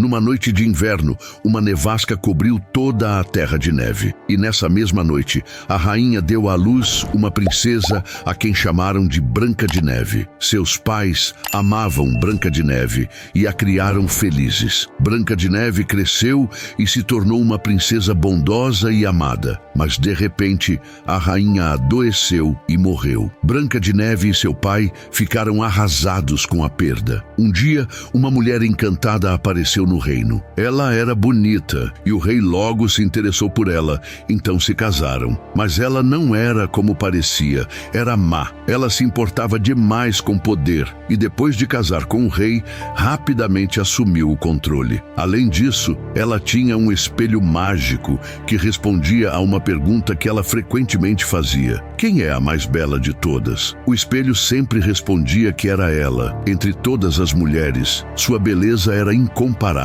Numa noite de inverno, uma nevasca cobriu toda a terra de neve. E nessa mesma noite, a rainha deu à luz uma princesa a quem chamaram de Branca de Neve. Seus pais amavam Branca de Neve e a criaram felizes. Branca de Neve cresceu e se tornou uma princesa bondosa e amada. Mas de repente, a rainha adoeceu e morreu. Branca de Neve e seu pai ficaram arrasados com a perda. Um dia, uma mulher encantada apareceu no reino. Ela era bonita e o rei logo se interessou por ela, então se casaram. Mas ela não era como parecia, era má. Ela se importava demais com poder e depois de casar com o rei, rapidamente assumiu o controle. Além disso, ela tinha um espelho mágico que respondia a uma pergunta que ela frequentemente fazia: quem é a mais bela de todas? O espelho sempre respondia que era ela. Entre todas as mulheres, sua beleza era incomparável.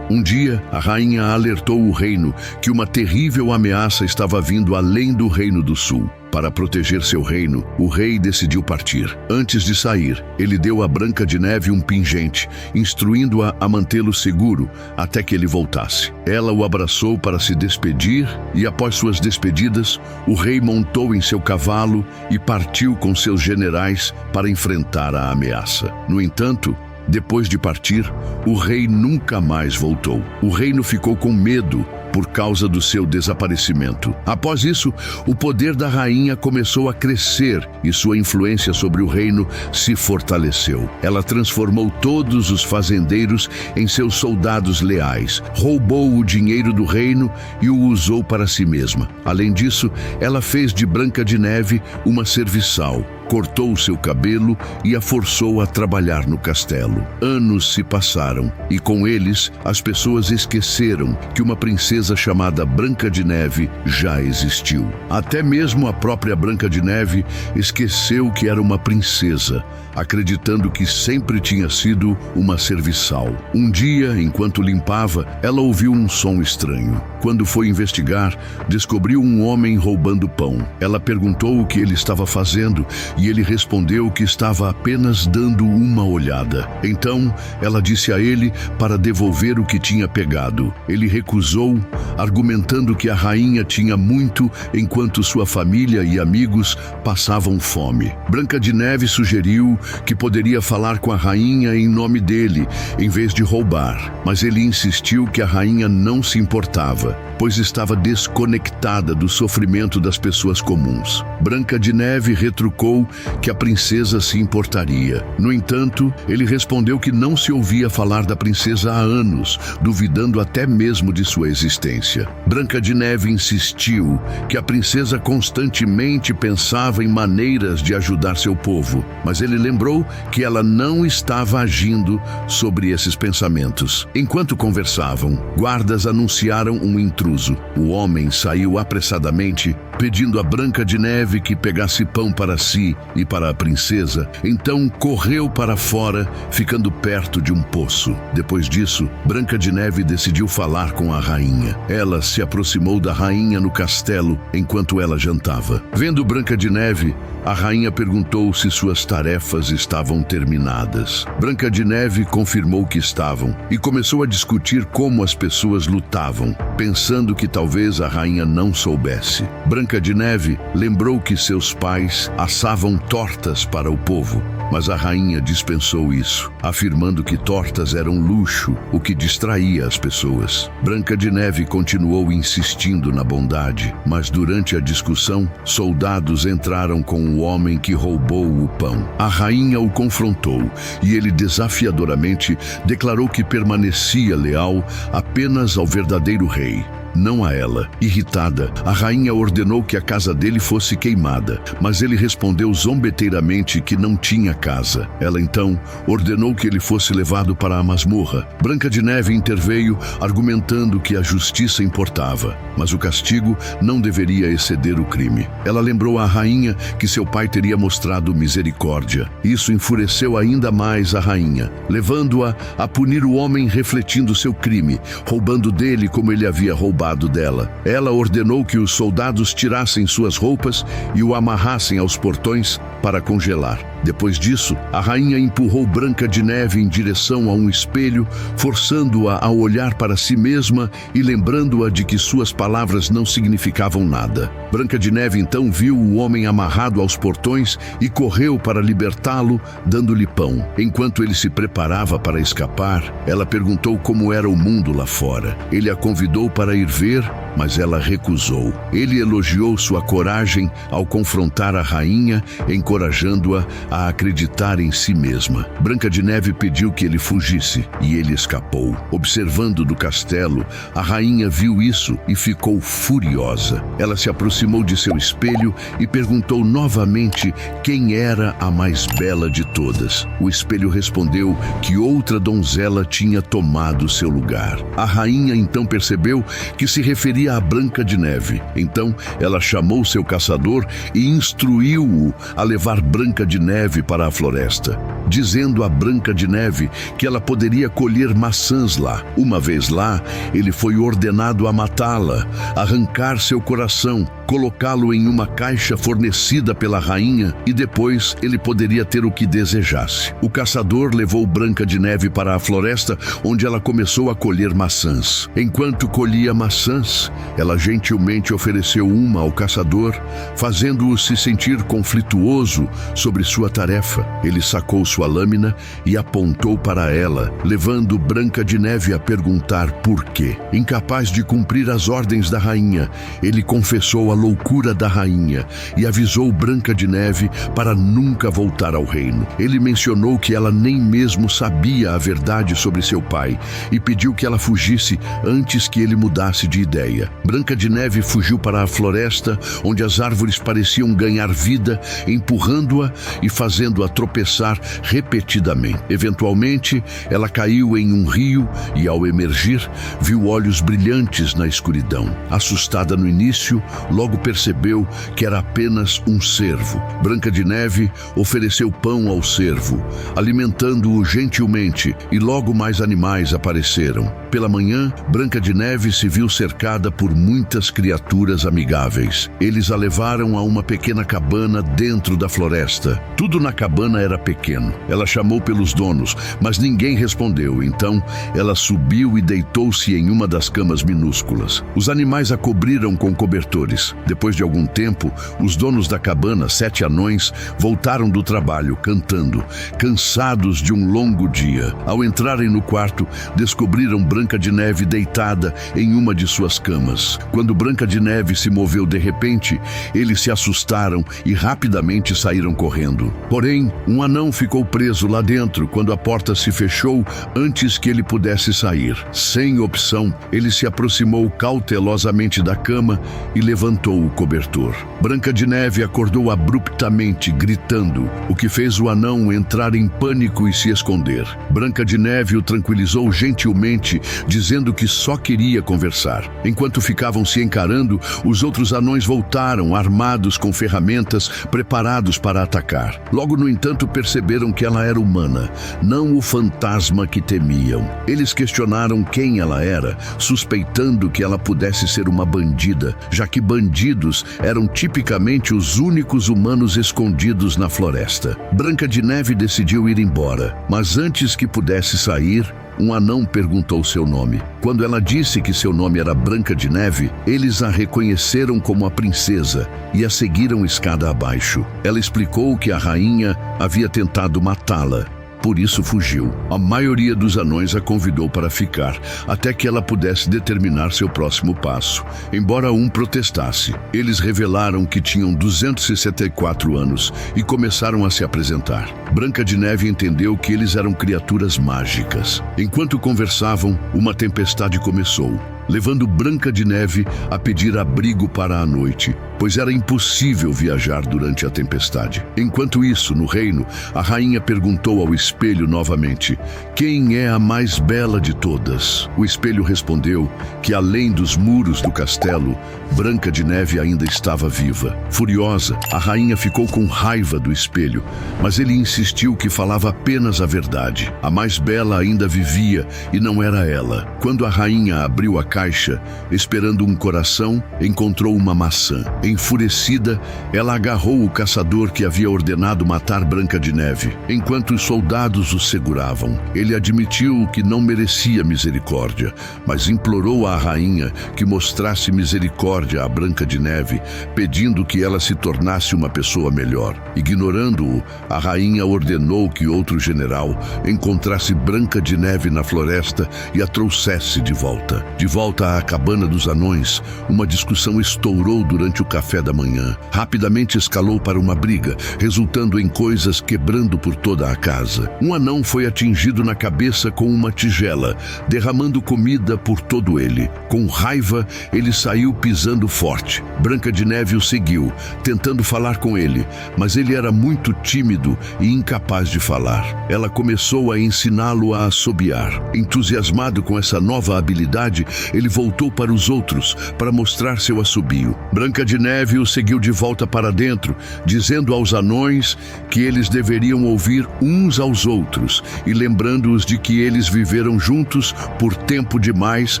Um dia, a rainha alertou o reino que uma terrível ameaça estava vindo além do Reino do Sul. Para proteger seu reino, o rei decidiu partir. Antes de sair, ele deu a Branca de Neve um pingente, instruindo-a a mantê-lo seguro até que ele voltasse. Ela o abraçou para se despedir e, após suas despedidas, o rei montou em seu cavalo e partiu com seus generais para enfrentar a ameaça. No entanto, depois de partir, o rei nunca mais voltou. O reino ficou com medo por causa do seu desaparecimento. Após isso, o poder da rainha começou a crescer e sua influência sobre o reino se fortaleceu. Ela transformou todos os fazendeiros em seus soldados leais, roubou o dinheiro do reino e o usou para si mesma. Além disso, ela fez de Branca de Neve uma serviçal, cortou seu cabelo e a forçou a trabalhar no castelo. Anos se passaram e com eles as pessoas esqueceram que uma princesa chamada Branca de Neve já existiu. Até mesmo a própria Branca de Neve esqueceu que era uma princesa, acreditando que sempre tinha sido uma serviçal. Um dia, enquanto limpava, ela ouviu um som estranho. Quando foi investigar, descobriu um homem roubando pão. Ela perguntou o que ele estava fazendo e ele respondeu que estava apenas dando uma olhada. Então, ela disse a ele para devolver o que tinha pegado. Ele recusou, argumentando que a rainha tinha muito enquanto sua família e amigos passavam fome. Branca de Neve sugeriu que poderia falar com a rainha em nome dele, em vez de roubar. Mas ele insistiu que a rainha não se importava, pois estava desconectada do sofrimento das pessoas comuns. Branca de Neve retrucou que a princesa se importaria. No entanto, ele respondeu que não se ouvia falar da princesa há anos, duvidando até mesmo de sua existência. Branca de Neve insistiu que a princesa constantemente pensava em maneiras de ajudar seu povo, mas ele lembrou que ela não estava agindo sobre esses pensamentos. Enquanto conversavam, guardas anunciaram um intruso. O homem saiu apressadamente, pedindo a Branca de Neve que pegasse pão para si e para a princesa. Então correu para fora, ficando perto de um poço. Depois disso, Branca de Neve decidiu falar com a rainha. Ela se aproximou da rainha no castelo enquanto ela jantava. Vendo Branca de Neve, a rainha perguntou se suas tarefas estavam terminadas. Branca de Neve confirmou que estavam e começou a discutir como as pessoas lutavam, pensando que talvez a rainha não soubesse. Branca de Neve lembrou que seus pais assavam tortas para o povo, mas a rainha dispensou isso, afirmando que tortas eram luxo, o que distraía as pessoas. Branca de Neve continuou insistindo na bondade, mas durante a discussão, soldados entraram com o homem que roubou o pão. A rainha o confrontou e ele desafiadoramente declarou que permanecia leal apenas ao verdadeiro rei, não a ela. Irritada, a rainha ordenou que a casa dele fosse queimada, mas ele respondeu zombeteiramente que não tinha casa. Ela então ordenou que ele fosse levado para a masmorra. Branca de Neve interveio, argumentando que a justiça importava, mas o castigo não deveria exceder o crime. Ela lembrou à rainha que seu pai teria mostrado misericórdia. Isso enfureceu ainda mais a rainha, levando-a a punir o homem refletindo seu crime, roubando dele como ele havia roubado roubado dela. Ela ordenou que os soldados tirassem suas roupas e o amarrassem aos portões para congelar. Depois disso, a rainha empurrou Branca de Neve em direção a um espelho, forçando-a a olhar para si mesma e lembrando-a de que suas palavras não significavam nada. Branca de Neve então viu o homem amarrado aos portões e correu para libertá-lo, dando-lhe pão. Enquanto ele se preparava para escapar, ela perguntou como era o mundo lá fora. Ele a convidou para ir ver, mas ela recusou. Ele elogiou sua coragem ao confrontar a rainha, encorajando-a a acreditar em si mesma. Branca de Neve pediu que ele fugisse e ele escapou. Observando do castelo, a rainha viu isso e ficou furiosa. Ela se aproximou de seu espelho e perguntou novamente quem era a mais bela de todas. O espelho respondeu que outra donzela tinha tomado seu lugar. A rainha então percebeu que se referia a Branca de Neve. Então ela chamou seu caçador e instruiu-o a levar Branca de Neve para a floresta, dizendo a Branca de Neve que ela poderia colher maçãs lá. Uma vez lá, ele foi ordenado a matá-la, arrancar seu coração, colocá-lo em uma caixa fornecida pela rainha e depois ele poderia ter o que desejasse. O caçador levou Branca de Neve para a floresta, onde ela começou a colher maçãs. Enquanto colhia maçãs, ela gentilmente ofereceu uma ao caçador, fazendo-o se sentir conflituoso sobre sua tarefa. Ele sacou sua lâmina e apontou para ela, levando Branca de Neve a perguntar por quê. Incapaz de cumprir as ordens da rainha, ele confessou a loucura da rainha e avisou Branca de Neve para nunca voltar ao reino. Ele mencionou que ela nem mesmo sabia a verdade sobre seu pai e pediu que ela fugisse antes que ele mudasse de ideia. Branca de Neve fugiu para a floresta, onde as árvores pareciam ganhar vida, empurrando-a e fazendo-a tropeçar repetidamente. Eventualmente, ela caiu em um rio e, ao emergir, viu olhos brilhantes na escuridão. Assustada no início, logo percebeu que era apenas um cervo. Branca de Neve ofereceu pão ao cervo, alimentando-o gentilmente, e logo mais animais apareceram. Pela manhã, Branca de Neve se viu cercada por muitas criaturas amigáveis. Eles a levaram a uma pequena cabana dentro da floresta. Tudo na cabana era pequeno. Ela chamou pelos donos, mas ninguém respondeu. Então, ela subiu e deitou-se em uma das camas minúsculas. Os animais a cobriram com cobertores. Depois de algum tempo, os donos da cabana, 7 anões, voltaram do trabalho, cantando, cansados de um longo dia. Ao entrarem no quarto, descobriram Branca de Neve deitada em uma de suas camas. Quando Branca de Neve se moveu de repente, eles se assustaram e rapidamente saíram correndo. Porém, um anão ficou preso lá dentro quando a porta se fechou antes que ele pudesse sair. Sem opção, ele se aproximou cautelosamente da cama e levantou o cobertor. Branca de Neve acordou abruptamente, gritando, o que fez o anão entrar em pânico e se esconder. Branca de Neve o tranquilizou gentilmente, dizendo que só queria conversar. Enquanto ficavam se encarando, os outros anões voltaram, armados com ferramentas, preparados para atacar. Logo, no entanto, perceberam que ela era humana, não o fantasma que temiam. Eles questionaram quem ela era, suspeitando que ela pudesse ser uma bandida, já que bandidos eram tipicamente os únicos humanos escondidos na floresta. Branca de Neve decidiu ir embora, mas antes que pudesse sair, um anão perguntou seu nome. Quando ela disse que seu nome era Branca de Neve, eles a reconheceram como a princesa e a seguiram escada abaixo. Ela explicou que a rainha havia tentado matá-la. Por isso fugiu. A maioria dos anões a convidou para ficar, até que ela pudesse determinar seu próximo passo, embora um protestasse. Eles revelaram que tinham 264 anos e começaram a se apresentar. Branca de Neve entendeu que eles eram criaturas mágicas. Enquanto conversavam, uma tempestade começou, levando Branca de Neve a pedir abrigo para a noite, pois era impossível viajar durante a tempestade. Enquanto isso, no reino, a rainha perguntou ao espelho novamente, quem é a mais bela de todas? O espelho respondeu que, além dos muros do castelo, Branca de Neve ainda estava viva. Furiosa, a rainha ficou com raiva do espelho, mas ele insistiu que falava apenas a verdade. A mais bela ainda vivia e não era ela. Quando a rainha abriu a caixa caixa, esperando um coração, encontrou uma maçã. Enfurecida, ela agarrou o caçador que havia ordenado matar Branca de Neve, enquanto os soldados o seguravam. Ele admitiu que não merecia misericórdia, mas implorou à rainha que mostrasse misericórdia à Branca de Neve, pedindo que ela se tornasse uma pessoa melhor. Ignorando-o, a rainha ordenou que outro general encontrasse Branca de Neve na floresta e a trouxesse de volta. De volta à cabana dos anões, uma discussão estourou durante o café da manhã. Rapidamente escalou para uma briga, resultando em coisas quebrando por toda a casa. Um anão foi atingido na cabeça com uma tigela, derramando comida por todo ele. Com raiva, ele saiu pisando forte. Branca de Neve o seguiu, tentando falar com ele, mas ele era muito tímido e incapaz de falar. Ela começou a ensiná-lo a assobiar. Entusiasmado com essa nova habilidade, ele voltou para os outros para mostrar seu assobio. Branca de Neve o seguiu de volta para dentro, dizendo aos anões que eles deveriam ouvir uns aos outros e lembrando-os de que eles viveram juntos por tempo demais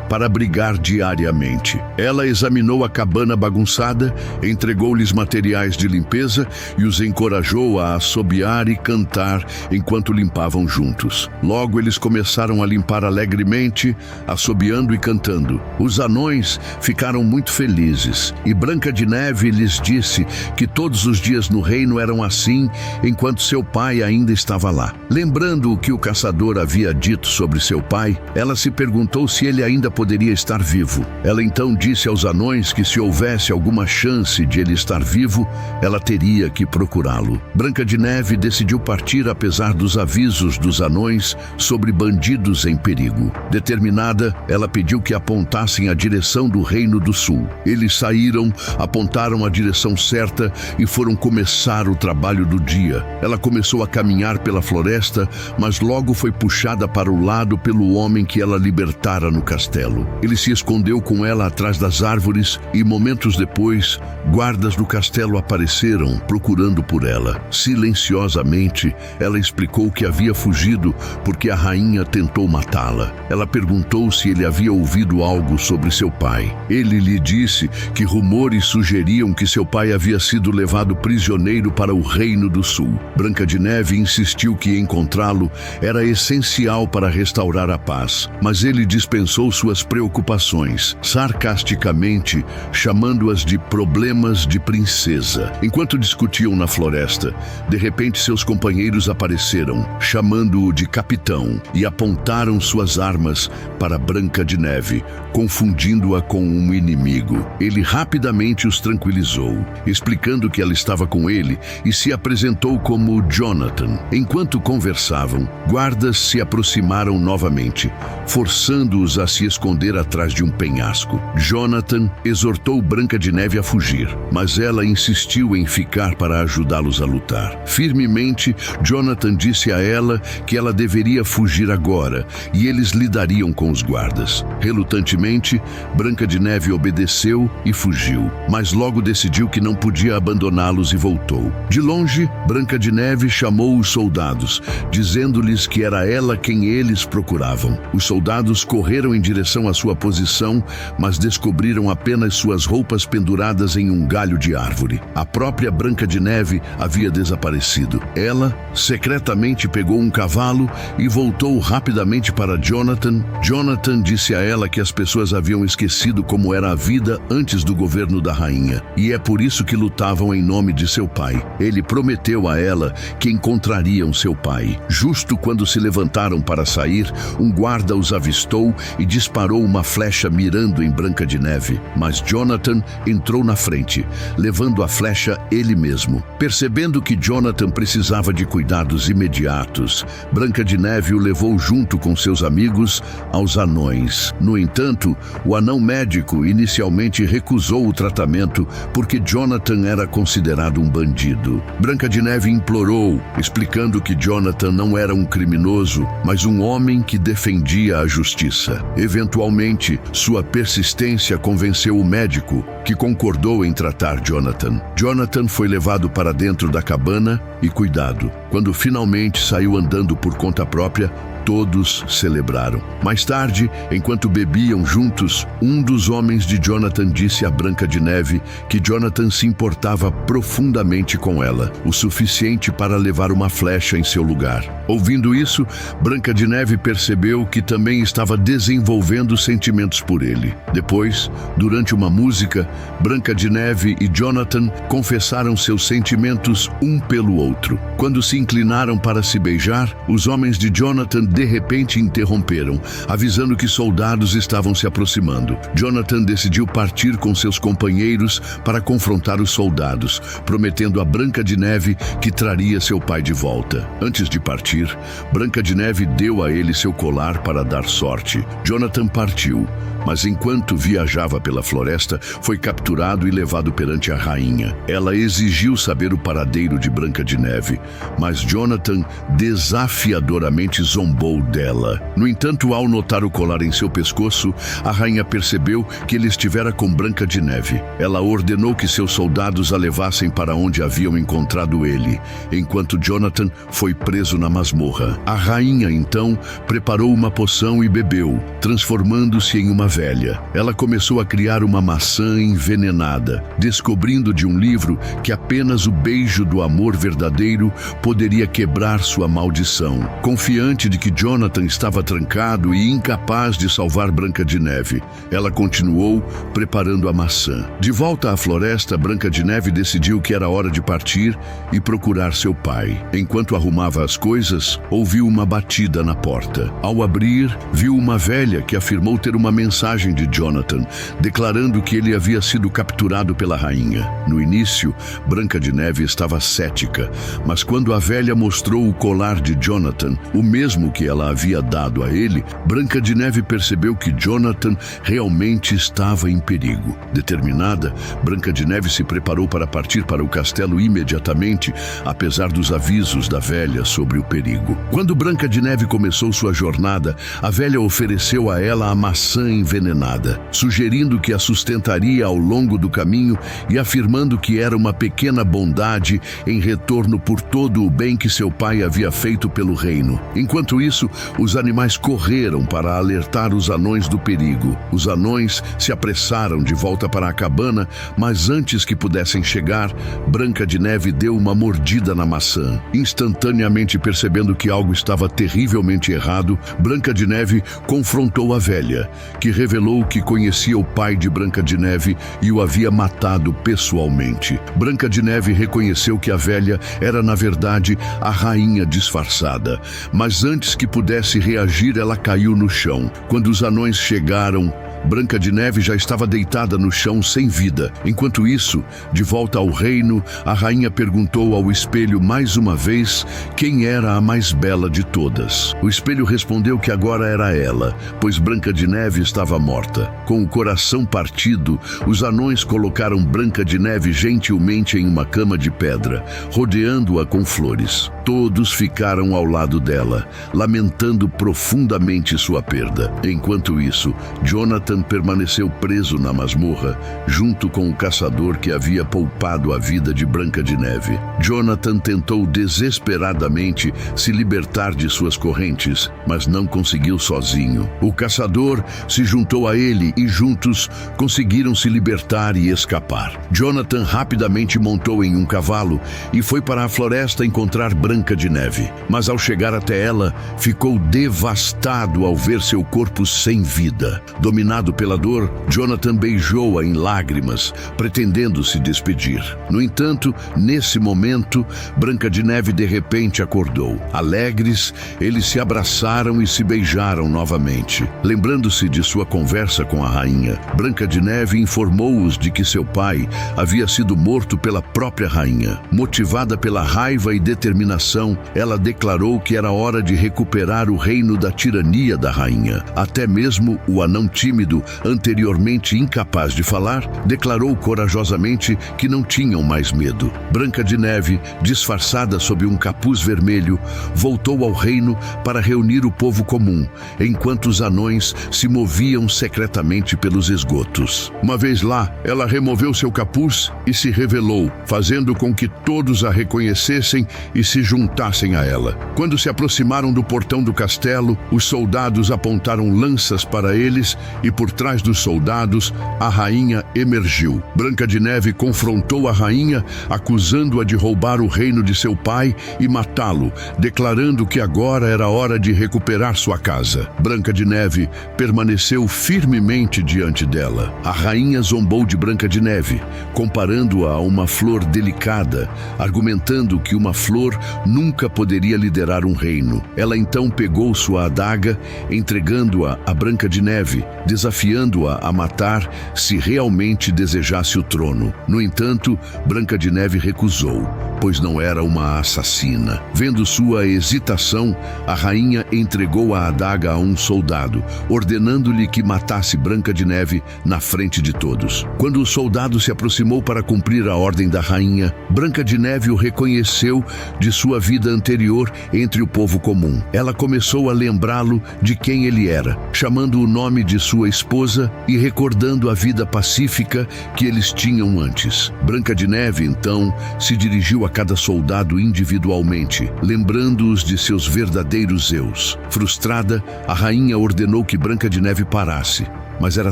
para brigar diariamente. Ela examinou a cabana bagunçada, entregou-lhes materiais de limpeza e os encorajou a assobiar e cantar enquanto limpavam juntos. Logo eles começaram a limpar alegremente, assobiando e cantando. Os anões ficaram muito felizes e Branca de Neve lhes disse que todos os dias no reino eram assim enquanto seu pai ainda estava lá. Lembrando o que o caçador havia dito sobre seu pai, ela se perguntou se ele ainda poderia estar vivo. Ela então disse aos anões que se houvesse alguma chance de ele estar vivo, ela teria que procurá-lo. Branca de Neve decidiu partir apesar dos avisos dos anões sobre bandidos em perigo. Determinada, ela pediu que apontassem a direção do Reino do Sul. Eles saíram, apontaram a direção certa e foram começar o trabalho do dia. Ela começou a caminhar pela floresta, mas logo foi puxada para o lado pelo homem que ela libertara no castelo. Ele se escondeu com ela atrás das árvores e, momentos depois, guardas do castelo apareceram, procurando por ela. Silenciosamente, ela explicou que havia fugido porque a rainha tentou matá-la. Ela perguntou se ele havia ouvido algo sobre seu pai. Ele lhe disse que rumores sugeriam que seu pai havia sido levado prisioneiro para o Reino do Sul. Branca de Neve insistiu que encontrá-lo era essencial para restaurar a paz, mas ele dispensou suas preocupações, sarcasticamente chamando-as de problemas de princesa. Enquanto discutiam na floresta, de repente seus companheiros apareceram, chamando-o de capitão, e apontaram suas armas para Branca de Neve, confundindo-a com um inimigo. Ele rapidamente os tranquilizou, explicando que ela estava com ele e se apresentou como Jonathan. Enquanto conversavam, guardas se aproximaram novamente, forçando-os a se esconder atrás de um penhasco. Jonathan exortou Branca de Neve a fugir, mas ela insistiu em ficar para ajudá-los a lutar. Firmemente, Jonathan disse a ela que ela deveria fugir agora e eles lidariam com os guardas. Relutantemente, Branca de Neve obedeceu e fugiu, mas logo decidiu que não podia abandoná-los e voltou. De longe, Branca de Neve chamou os soldados, dizendo-lhes que era ela quem eles procuravam. Os soldados correram em direção à sua posição, mas descobriram apenas suas roupas penduradas em um galho de árvore. A própria Branca de Neve havia desaparecido. Ela secretamente pegou um cavalo e voltou rapidamente para Jonathan. Jonathan disse a ela que as pessoas haviam esquecido como era a vida antes do governo da rainha, e é por isso que lutavam em nome de seu pai. Ele prometeu a ela que encontrariam seu pai. Justo quando se levantaram para sair, um guarda os avistou e disparou uma flecha mirando em Branca de Neve, mas Jonathan entrou na frente, levando a flecha ele mesmo. Percebendo que Jonathan precisava de cuidados imediatos, Branca de Neve o levou junto com seus amigos aos anões. No entanto, o anão médico inicialmente recusou o tratamento porque Jonathan era considerado um bandido. Branca de Neve implorou, explicando que Jonathan não era um criminoso, mas um homem que defendia a justiça. Eventualmente, sua persistência convenceu o médico, que concordou em tratar Jonathan. Jonathan foi levado para dentro da cabana e cuidado. Quando finalmente saiu andando por conta própria, todos celebraram. Mais tarde, enquanto bebiam juntos, um dos homens de Jonathan disse a Branca de Neve que Jonathan se importava profundamente com ela, o suficiente para levar uma flecha em seu lugar. Ouvindo isso, Branca de Neve percebeu que também estava desenvolvendo sentimentos por ele. Depois, durante uma música, Branca de Neve e Jonathan confessaram seus sentimentos um pelo outro. Quando se inclinaram para se beijar, os homens de Jonathan de repente interromperam, avisando que soldados estavam se aproximando. Jonathan decidiu partir com seus companheiros para confrontar os soldados, prometendo a Branca de Neve que traria seu pai de volta. Antes de partir, Branca de Neve deu a ele seu colar para dar sorte. Jonathan partiu, mas enquanto viajava pela floresta, foi capturado e levado perante a rainha. Ela exigiu saber o paradeiro de Branca de Neve, mas Jonathan desafiadoramente zombou dela. No entanto, ao notar o colar em seu pescoço, a rainha percebeu que ele estivera com Branca de Neve. Ela ordenou que seus soldados a levassem para onde haviam encontrado ele, enquanto Jonathan foi preso na masmorra. A rainha, então, preparou uma poção e bebeu, transformando-se em uma velha. Ela começou a criar uma maçã envenenada, descobrindo de um livro que apenas o beijo do amor verdadeiro poderia quebrar sua maldição. Confiante de que Jonathan estava trancado e incapaz de salvar Branca de Neve, ela continuou preparando a maçã. De volta à floresta, Branca de Neve decidiu que era hora de partir e procurar seu pai. Enquanto arrumava as coisas, ouviu uma batida na porta. Ao abrir, viu uma velha que afirmou ter uma mensagem de Jonathan, declarando que ele havia sido capturado pela rainha. No início, Branca de Neve estava cética, mas quando a velha mostrou o colar de Jonathan, o mesmo que ela havia dado a ele, Branca de Neve percebeu que Jonathan realmente estava em perigo. Determinada, Branca de Neve se preparou para partir para o castelo imediatamente, apesar dos avisos da velha sobre o perigo. Quando Branca de Neve começou sua jornada, a velha ofereceu a ela a maçã envenenada, sugerindo que a sustentaria ao longo do caminho e afirmando que era uma pequena bondade em retorno por todo o bem que seu pai havia feito pelo reino. Enquanto isso, os animais correram para alertar os anões do perigo. Os anões se apressaram de volta para a cabana, mas antes que pudessem chegar, Branca de Neve deu uma mordida na maçã. Instantaneamente percebendo que algo estava terrivelmente errado, Branca de Neve confrontou a velha, que revelou que conhecia o pai de Branca de Neve e o havia matado pessoalmente. Branca de Neve reconheceu que a velha era, na verdade, a rainha disfarçada, mas antes que pudesse reagir, ela caiu no chão. Quando os anões chegaram, Branca de Neve já estava deitada no chão sem vida. Enquanto isso, de volta ao reino, a rainha perguntou ao espelho mais uma vez quem era a mais bela de todas. O espelho respondeu que agora era ela, pois Branca de Neve estava morta. Com o coração partido, os anões colocaram Branca de Neve gentilmente em uma cama de pedra, rodeando-a com flores. Todos ficaram ao lado dela, lamentando profundamente sua perda. Enquanto isso, Jonathan permaneceu preso na masmorra, junto com o caçador que havia poupado a vida de Branca de Neve. Jonathan tentou desesperadamente se libertar de suas correntes, mas não conseguiu sozinho. O caçador se juntou a ele e juntos conseguiram se libertar e escapar. Jonathan rapidamente montou em um cavalo e foi para a floresta encontrar Branca de Neve. Mas ao chegar até ela, ficou devastado ao ver seu corpo sem vida. Dominado pela dor, Jonathan beijou-a em lágrimas, pretendendo se despedir. No entanto, nesse momento, Branca de Neve de repente acordou. Alegres, eles se abraçaram e se beijaram novamente. Lembrando-se de sua conversa com a rainha, Branca de Neve informou-os de que seu pai havia sido morto pela própria rainha. Motivada pela raiva e determinação, ela declarou que era hora de recuperar o reino da tirania da rainha. Até mesmo o anão tímido sido anteriormente incapaz de falar, declarou corajosamente que não tinham mais medo. Branca de Neve, disfarçada sob um capuz vermelho, voltou ao reino para reunir o povo comum, enquanto os anões se moviam secretamente pelos esgotos. Uma vez lá, ela removeu seu capuz e se revelou, fazendo com que todos a reconhecessem e se juntassem a ela. Quando se aproximaram do portão do castelo, os soldados apontaram lanças para eles e por trás dos soldados, a rainha emergiu. Branca de Neve confrontou a rainha, acusando-a de roubar o reino de seu pai e matá-lo, declarando que agora era hora de recuperar sua casa. Branca de Neve permaneceu firmemente diante dela. A rainha zombou de Branca de Neve, comparando-a a uma flor delicada, argumentando que uma flor nunca poderia liderar um reino. Ela então pegou sua adaga, entregando-a a Branca de Neve, desafiando-a a matar se realmente desejasse o trono. No entanto, Branca de Neve recusou, pois não era uma assassina. Vendo sua hesitação, a rainha entregou a adaga a um soldado, ordenando-lhe que matasse Branca de Neve na frente de todos. Quando o soldado se aproximou para cumprir a ordem da rainha, Branca de Neve o reconheceu de sua vida anterior entre o povo comum. Ela começou a lembrá-lo de quem ele era, chamando o nome de sua esposa e recordando a vida pacífica que eles tinham antes. Branca de Neve, então, se dirigiu a cada soldado individualmente, lembrando-os de seus verdadeiros eus. Frustrada, a rainha ordenou que Branca de Neve parasse. Mas era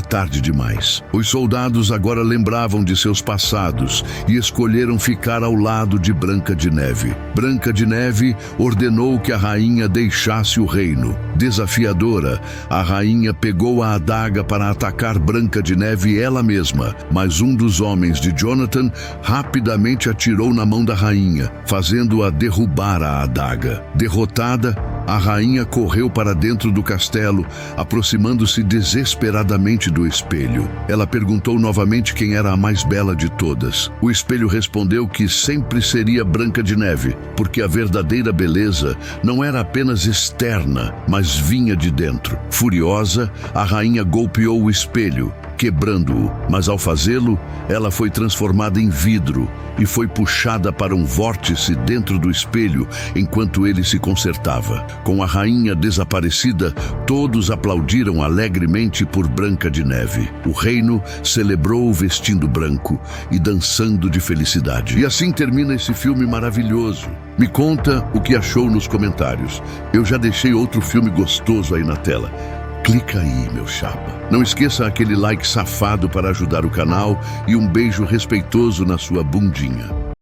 tarde demais. Os soldados agora lembravam de seus passados e escolheram ficar ao lado de Branca de Neve. Branca de Neve ordenou que a rainha deixasse o reino. Desafiadora, a rainha pegou a adaga para atacar Branca de Neve ela mesma, mas um dos homens de Jonathan rapidamente atirou na mão da rainha, fazendo-a derrubar a adaga. Derrotada, a rainha correu para dentro do castelo, aproximando-se desesperadamente do espelho. Ela perguntou novamente quem era a mais bela de todas. O espelho respondeu que sempre seria Branca de Neve, porque a verdadeira beleza não era apenas externa, mas vinha de dentro. Furiosa, a rainha golpeou o espelho, quebrando-o, mas ao fazê-lo, ela foi transformada em vidro e foi puxada para um vórtice dentro do espelho enquanto ele se consertava. Com a rainha desaparecida, todos aplaudiram alegremente por Branca de Neve. O reino celebrou vestindo branco e dançando de felicidade. E assim termina esse filme maravilhoso. Me conta o que achou nos comentários. Eu já deixei outro filme gostoso aí na tela. Clica aí, meu chapa. Não esqueça aquele like safado para ajudar o canal e um beijo respeitoso na sua bundinha.